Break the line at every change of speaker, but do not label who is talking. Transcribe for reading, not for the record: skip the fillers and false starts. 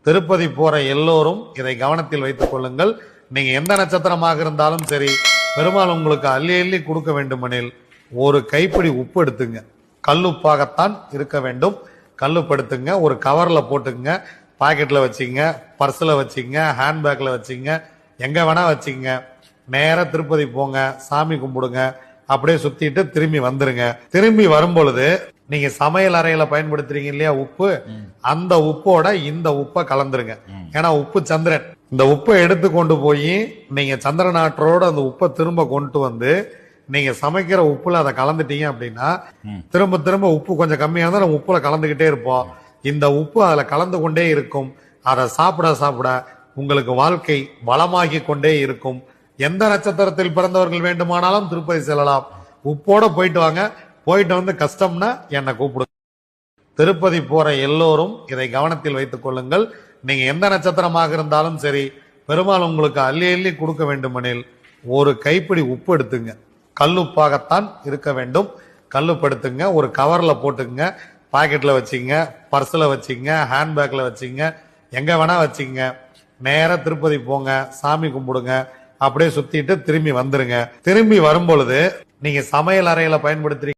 திருப்பதி போற எல்லோரும் இதை கவனத்தில் வைத்துக் கொள்ளுங்கள். நீங்க எந்த நட்சத்திரமாக இருந்தாலும் சரி, பெருமாள் உங்களுக்கு அள்ளி அள்ளி கொடுக்க வேண்டுமெனில் ஒரு கைப்பிடி உப்பு எடுத்துங்க. கல்லுப்பாகத்தான் இருக்க வேண்டும். கல்லுப்படுத்துங்க, ஒரு கவர்ல போட்டுங்க, பாக்கெட்ல வச்சுங்க, பர்ஸ்ல வச்சுங்க, ஹேண்ட்பேக்ல வச்சுங்க, எங்க வேணா வச்சுங்க. நேரா திருப்பதி போங்க, சாமி கும்பிடுங்க, அப்படியே சுத்திட்டு திரும்பி வந்துருங்க. திரும்பி வரும்பொழுது நீங்க சமையல் அறையில பயன்படுத்துறீங்க இல்லையா உப்பு, அந்த உப்போட இந்த உப்பை கலந்துருங்க. ஏன்னா உப்பு சந்திரன். இந்த உப்பை எடுத்து கொண்டு போய் நீங்க சந்திரன் ஆற்றோட அந்த உப்பை திரும்ப கொண்டு வந்து நீங்க சமைக்கிற உப்புல அதை கலந்துட்டீங்க அப்படின்னா திரும்ப திரும்ப உப்பு கொஞ்சம் கம்மியா இருந்தா நம்ம உப்புல கலந்துகிட்டே இருப்போம். இந்த உப்பு அதுல கலந்து கொண்டே இருக்கும். அதை சாப்பிட சாப்பிட உங்களுக்கு வாழ்க்கை வளமாகி கொண்டே இருக்கும். எந்த நட்சத்திரத்தில் பிறந்தவர்கள் வேண்டுமானாலும் திருப்பதி செல்லலாம். உப்போட போயிட்டு வாங்க. போயிட்டு வந்து கஷ்டம்னா என்னை கூப்பிடுங்க. திருப்பதி போற எல்லோரும் இதை கவனத்தில் வைத்துக் கொள்ளுங்கள். நீங்க எந்த நட்சத்திரமாக இருந்தாலும் சரி, பெருமாள் உங்களுக்கு அள்ளி அள்ளி கொடுக்க வேண்டுமெனில் ஒரு கைப்பிடி உப்பு எடுத்துங்க. கல்லுப்பாகத்தான் இருக்க வேண்டும். கல்லுப்படுத்துங்க, ஒரு கவர்ல போட்டுங்க, பாக்கெட்ல வச்சுங்க, பர்ஸ்ல வச்சுங்க, ஹேண்ட்பேக்ல வச்சுங்க, எங்க வேணா வச்சுங்க. நேரா திருப்பதி போங்க, சாமி கும்பிடுங்க, அப்படியே சுத்திட்டு திரும்பி வந்துருங்க. திரும்பி வரும்பொழுது நீங்க சமையல் அறையில பயன்படுத்துறீங்க